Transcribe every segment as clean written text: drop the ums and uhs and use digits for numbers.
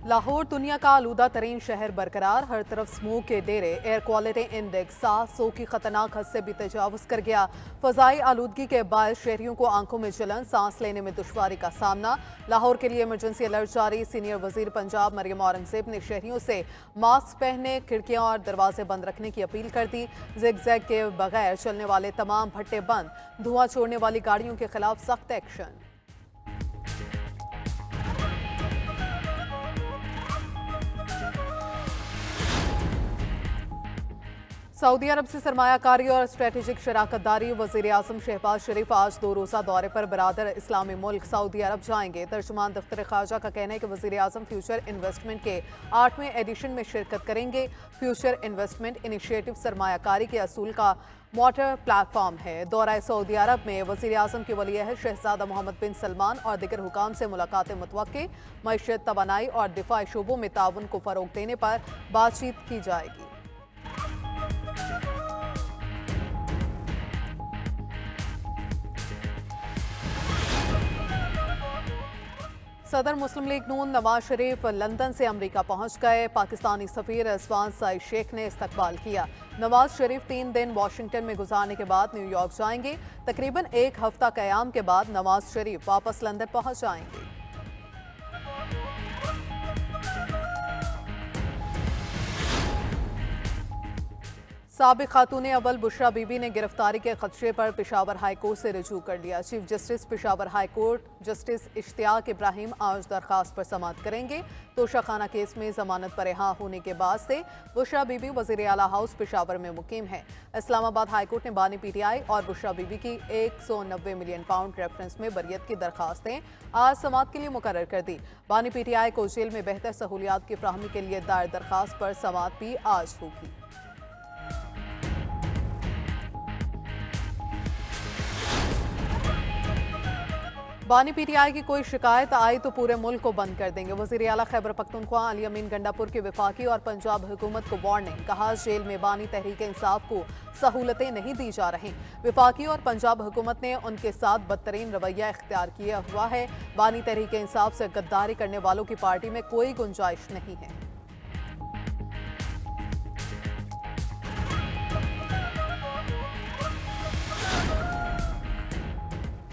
लाहौर दुनिया का आलूदा तरीन शहर बरकरार, हर तरफ स्मोक के डेरे। एयर क्वालिटी इंडेक्स 700 की खतरनाक हद से भी तजावुज कर गया। फजाई आलूदगी के बायस शहरियों को आंखों में जलन, सांस लेने में दुश्वारी का सामना। लाहौर के लिए इमरजेंसी अलर्ट जारी। सीनियर वजीर पंजाब मरियम औरंगजेब ने शहरियों से मास्क पहनने, खिड़कियां और दरवाजे बंद रखने की अपील कर दी। जिग-जैग के बगैर चलने वाले तमाम भट्टे बंद, धुआं छोड़ने वाली गाड़ियों के खिलाफ सख्त एक्शन। सऊदी अरब से सरमायाकारी और स्ट्रेटेजिक शराकतदारी। वजीर आजम शहबाज शरीफ आज 2 रोज़ा दौरे पर बरादर इस्लामी मुल्क सऊदी अरब जाएंगे। तर्जुमान दफ्तर ख़ारजा का कहना है कि वजीर आजम फ्यूचर इन्वेस्टमेंट के 8वें एडिशन में शिरकत करेंगे। फ्यूचर इन्वेस्टमेंट इनिशिएटिव सरमायाकारी के असूल का मोटर प्लेटफॉर्म है। दौरा सऊदी अरब में वजीर आजम के वली अहद शहजादा मोहम्मद बिन सलमान और दीगर हुकाम से मुलाकातें मुतवक्के। मईशत, तवानाई और दिफाई शोबों में ताउन को फ़रोग देने पर बातचीत की जाएगी। सदर मुस्लिम लीग नून नवाज शरीफ लंदन से अमेरिका पहुंच गए। पाकिस्तानी सफीर रिजवान साई शेख ने इस्तकबाल किया। नवाज शरीफ 3 दिन वाशिंगटन में गुजारने के बाद न्यूयॉर्क जाएंगे। तकरीबन 1 हफ्ता क़याम के बाद नवाज शरीफ वापस लंदन पहुंच जाएंगे। साबिक खातून अव्वल बुशरा बीबी ने गिरफ्तारी के खदशे पर पेशावर हाई कोर्ट से रुजू कर लिया। Chief justice Peshawar high court justice Ishtiaq Ibrahim आज दरखास्त पर समाअत करेंगे। तोशाखाना केस में जमानत पर रिहा होने के बाद से बुशरा बीबी वजीर आला हाउस पेशावर में मुकीम है। इस्लामाबाद हाई कोर्ट ने बानी पीटीआई और बुशरा बीबी की 190 मिलियन पाउंड रेफरेंस में बरियत की दरखास्तें आज समाअत के लिए मुकर्रर कर दी। बानी पीटीआई को जेल में बेहतर सहूलियात की फ्राहमी के लिए दायर दरखास्त पर समाअत भी आज होगी। बानी पीटीआई की कोई शिकायत आई तो पूरे मुल्क को बंद कर देंगे। वजीर आला खैबर पख्तूनख्वा अली अमीन गंडापुर की वफाकी और पंजाब हुकूमत को वार्निंग। कहा, जेल में बानी तहरीक इंसाफ को सहूलतें नहीं दी जा रही। वफाकी और पंजाब हुकूमत ने उनके साथ बदतरीन रवैया इख्तियार किया हुआ है। बानी तहरीक इंसाफ से गद्दारी करने वालों की पार्टी में कोई गुंजाइश नहीं है।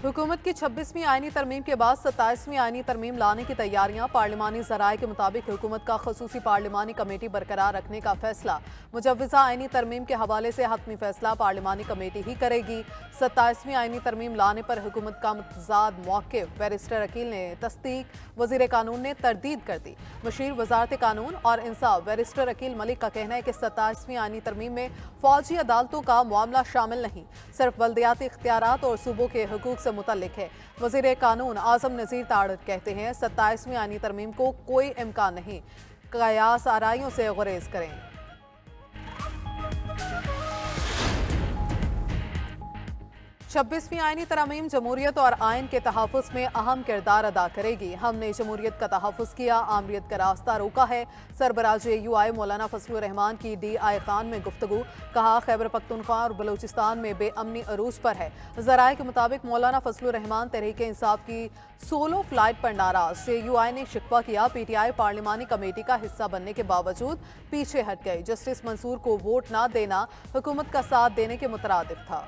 हुकूमत की 26वीं आईनी तरमीम के बाद 27वीं आईनी तरमीम लाने की तैयारियां। पार्लिमानी ज़राए के मुताबिक हुकूमत का खसूसी पार्लिमानी कमेटी बरकरार रखने का फैसला। मुजव्वज़ा आईनी तरमीम के हवाले से हतमी फैसला पार्लिमानी कमेटी ही करेगी। 27वीं आईनी तरमीम लाने पर हुकूमत का मुतज़ाद मौक़िफ़ बैरिस्टर अकील ने तस्दीक, वज़ीर कानून ने तरदीद कर दी। मशीर वज़ारत कानून और इंसाफ बैरिस्टर अकील मलिक का कहना है कि 27वीं आईनी तरमीम में फ़ौजी अदालतों का मामला शामिल नहीं, सिर्फ बल्दियाती इख्तियारात और सूबों के हकूक़ से मुतल्लिक है। वज़ीर कानून आज़म नज़ीर तारड़ कहते हैं, 27वीं आईनी तरमीम को कोई इम्कान नहीं, कयास आराइयों से गुरेज करें। 26वीं आईनी तरमीम जमहूरियत और आइन के तहफ़्फ़ुज़ में अहम किरदार अदा करेगी। हमने जमहूरियत का तहफ़्फ़ुज़ किया, आमरीत का रास्ता रोका है। सरबराह JUI मौलाना फजलुर रहमान की DI खान में गुफ्तगू। कहा, खैबर पख्तूनख्वा और बलूचिस्तान में बेअमनी अरूज पर है। ज़राए के मुताबिक मौलाना फजलुर रहमान तहरीक इंसाफ की सोलो फ्लाइट पर नाराज। JUI ने शिकवा किया, PTI पार्लिमानी कमेटी का हिस्सा बनने के बावजूद पीछे हट गई। जस्टिस मंसूर को वोट न देना हुकूमत का साथ देने के मुतरादिफ था।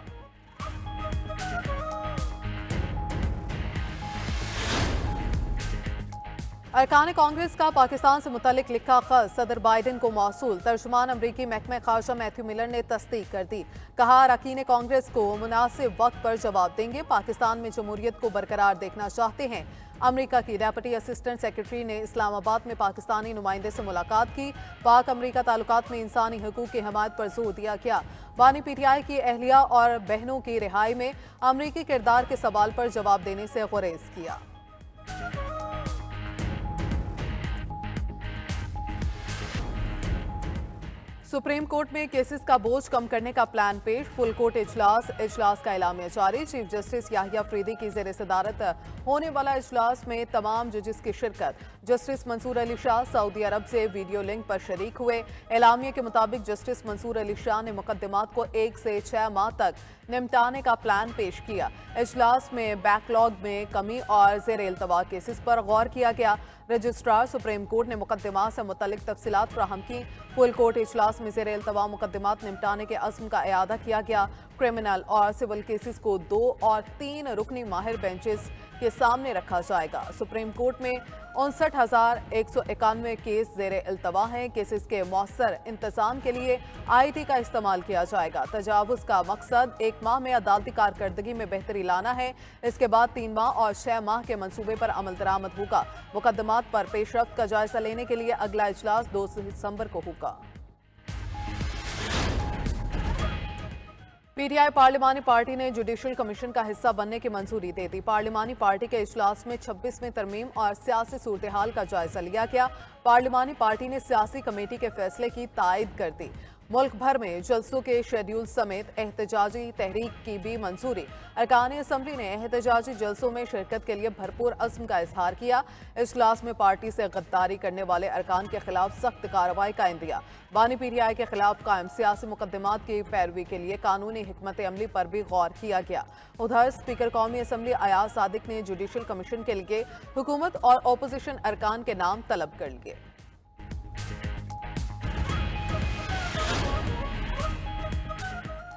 अरकान कांग्रेस का पाकिस्तान से मुतल्लिक लिखा खत सदर बाइडेन को मौसूल। तर्जुमान अमरीकी महकमा खारजा मैथ्यू मिलर ने तस्दीक कर दी। कहा, अरकान कांग्रेस को मुनासिब वक्त पर जवाब देंगे। पाकिस्तान में जमहूरियत को बरकरार देखना चाहते हैं। अमेरिका की डेप्यूटी असिस्टेंट सेक्रेटरी ने इस्लामाबाद में पाकिस्तानी नुमाइंदे से मुलाकात की। पाक अमेरिका ताल्लुकात में इंसानी हकूक़ की हिमायत पर जोर दिया गया। बानी पीटीआई की अहलिया और बहनों की रिहाई में अमरीकी किरदार के सवाल पर जवाब देने से गुरेज किया। सुप्रीम कोर्ट में केसेस का बोझ कम करने का प्लान पेश। फुल कोर्ट इजलास का एलामिया जारी। चीफ जस्टिस याहिया अफरीदी की ज़ेर सदारत होने वाला इजलास में तमाम जजेस की शिरकत। जस्टिस मंसूर अली शाह सऊदी अरब से वीडियो लिंक पर शरीक हुए। एलामिया के मुताबिक जस्टिस मंसूर अली शाह ने मुकदमात को 1 से 6 माह तक निपटाने का प्लान पेश किया। इजलास में बैकलॉग में कमी और ज़ेर इल्तवा केसेस पर गौर किया गया। रजिस्ट्रार सुप्रीम कोर्ट ने मुकदमा से मुतल्लिक तफसीलात फ्राहम की। फुल कोर्ट इजलास में ज़ेर इल्तवा मुकदमात निपटाने के अज़्म का इआदा किया गया। क्रिमिनल और सिविल केसेस को 2 और 3 रुकनी माहिर बेंचेस के सामने रखा जाएगा। सुप्रीम कोर्ट में 59,191 केस ज़ेर इल्तवा हैं। केसेस के मौसर इंतजाम के लिए IT का इस्तेमाल किया जाएगा। तजावुज़ का मकसद 1 माह में अदालती कारकर्दगी में बेहतरी लाना है। इसके बाद 3 माह और 6 माह के मंसूबे पर अमल दरामद होगा। मुकदमात पर पेशरफ्त का जायजा लेने के लिए अगला इजलास 2 दिसंबर को होगा। PTI पार्लिमानी पार्टी ने जुडिशल कमीशन का हिस्सा बनने की मंजूरी दे दी। पार्लिमानी पार्टी के इजलास में 26वीं तरमीम और सियासी सूरत हाल का जायजा लिया गया। पार्लिमानी पार्टी ने सियासी कमेटी के फैसले की तायद कर दी। मुल्क भर में जलसों के शेड्यूल समेत एहतजाजी तहरीक की भी मंजूरी। अरकान असम्बली ने एहतजाजी जलसों में शिरकत के लिए भरपूर अज़्म का इजहार किया। इजलास में पार्टी से गद्दारी करने वाले अरकान के खिलाफ सख्त कार्रवाई का इंदिया। बानी PTI के खिलाफ कायम सियासी मुकदमात की पैरवी के लिए कानूनी हिकमत अमली पर भी गौर किया गया। उधर स्पीकर कौमी असम्बली अयाज सादिक ने जुडिशल कमीशन के लिए हुकूमत और अपोजिशन अरकान के नाम तलब कर लिए।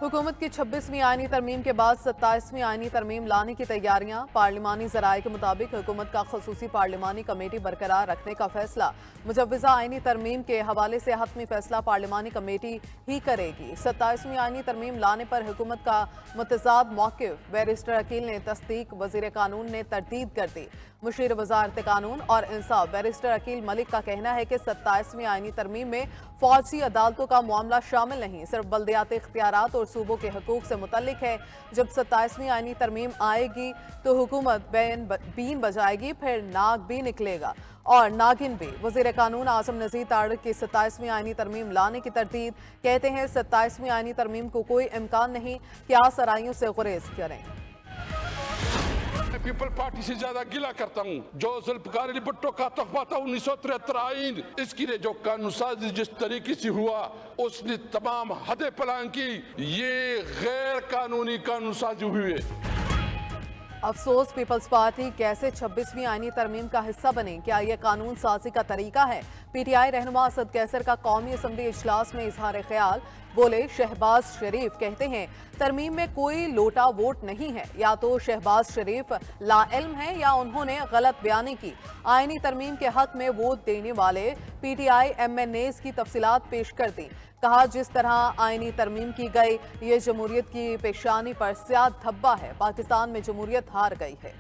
हुकूमत की 26वीं आईनी तरमीम के बाद 27वीं आईनी तरमीम लाने की तैयारियां। पार्लिमानी ज़राए के मुताबिक हुकूमत का खसूसी पार्लिमानी कमेटी बरकरार रखने का फैसला मुजव्वज़ा आईनी तरमीम के हवाले से हतमी फैसला पार्लिमानी कमेटी ही करेगी। 27वीं आईनी तरमीम लाने पर हुकूमत का मुतज़ाद मौक़िफ़ बैरिस्टर अकील ने तस्दीक, वज़ीर कानून ने तरदीद कर दी। मुशीर वज़ारत कानून और इंसाफ बैरिस्टर अकील मलिक का कहना है कि 27वीं आईनी तरमीम में फौजी अदालतों का मामला शामिल नहीं, सिर्फ बल्दियाती इख्तियारात और सूबों के हकूक से मुतल्लिक है। जब 27वीं आईनी तरमीम आएगी तो हुकूमत बीन बजाएगी, फिर नाग भी निकलेगा और नागिन भी। वज़ीर कानून आज़म नज़ीर तारिक की 27वीं आईनी तरमीम लाने की तरदीद। कहते हैं 27वीं आईनी तरमीम को कोई इम्कान नहीं कि आसराइयों से गुरेज करें। पीपल पार्टी से ज्यादा गिला करता हूँ। जो जुल्फ़िकार अली भुट्टो का तोहफा था 1973 आइन, इसकी ने जो कानून साजी जिस तरीके से हुआ उसने तमाम हदें पलान की। ये गैर कानूनी कानून साजी हुई है। अफसोस पीपल्स पार्टी कैसे 26वीं आईनी तरमीम का हिस्सा बने? क्या यह कानून साजी का तरीका है? PTI रहनुमा असद कैसर का कौमी असम्बली इजलास में इजहार ख्याल। बोले, शहबाज शरीफ कहते हैं तरमीम में कोई लोटा वोट नहीं है। या तो शहबाज शरीफ लाइल्म है या उन्होंने गलत बयानी की। आईनी तरमीम के हक में वोट देने वाले PTI MNAs की तफसीलात पेश कर दी। कहा, जिस तरह आईनी तरमीम की गई ये जमहूरियत की पेशानी पर स्याह धब्बा है। पाकिस्तान में जमहूरियत हार गई है।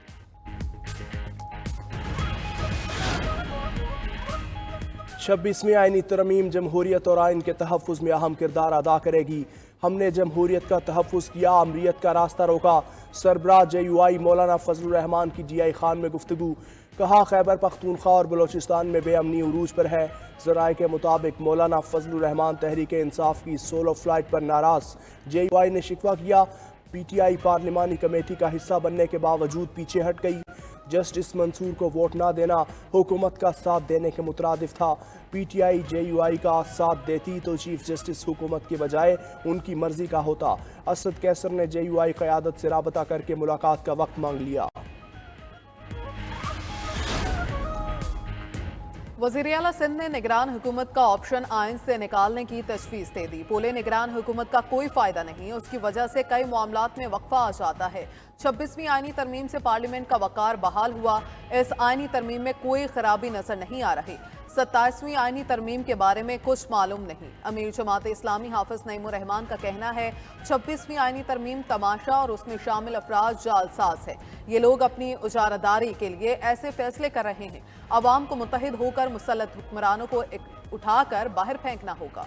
26वीं आईनी तरमीम जमहूरियत और आइन के तहफ़्फ़ुज़ में अहम किरदार अदा करेगी। हमने जमहूरियत का तहफ़्फ़ुज़ किया, अमरीत का रास्ता रोका। सरबराह JUI मौलाना फजलुर रहमान की GI खान में गुफ्तगू। कहा, खैबर पख्तूनख्वा और बलोचिस्तान में बेअमनी उरूज पर है। ज़राए के मुताबिक मौलाना फजलुर रहमान तहरीक इंसाफ की सोलो फ्लाइट पर नाराज़। JUI ने शिकवा किया, PTI पार्लिमानी कमेटी का हिस्सा बनने के बावजूद पीछे हट गई। जस्टिस मंसूर को वोट ना देना हुकूमत का साथ देने के मुतरादिफ था। PTI JUI का साथ देती तो चीफ जस्टिस हुकूमत के बजाय उनकी मर्जी का होता। असद कैसर ने JUI क़यादत से राबता करके मुलाकात का वक्त मांग लिया। वज़ीर आला सिंध ने निगरान हुकूमत का ऑप्शन आइन से निकालने की तजवीज़ दे दी। बोले, निगरान हुकूमत का कोई फ़ायदा नहीं, उसकी वजह से कई मामलात में वक्फा आ जाता है। 26वीं आईनी तरमीम से पार्लियामेंट का वक़ार बहाल हुआ। इस आईनी तरमीम में कोई खराबी नजर नहीं आ रही। 27वीं आईनी तरमीम के बारे में कुछ मालूम नहीं। अमीर जमात इस्लामी हाफिज नईमुर रहमान का कहना है 26वीं आईनी तरमीम तमाशा और उसमें शामिल अफराद जालसाज है। ये लोग अपनी उजारादारी के लिए ऐसे फैसले कर रहे हैं। अवाम को मुत्तहिद होकर मुसल्लत हुक्मरानों को उठाकर बाहर फेंकना होगा।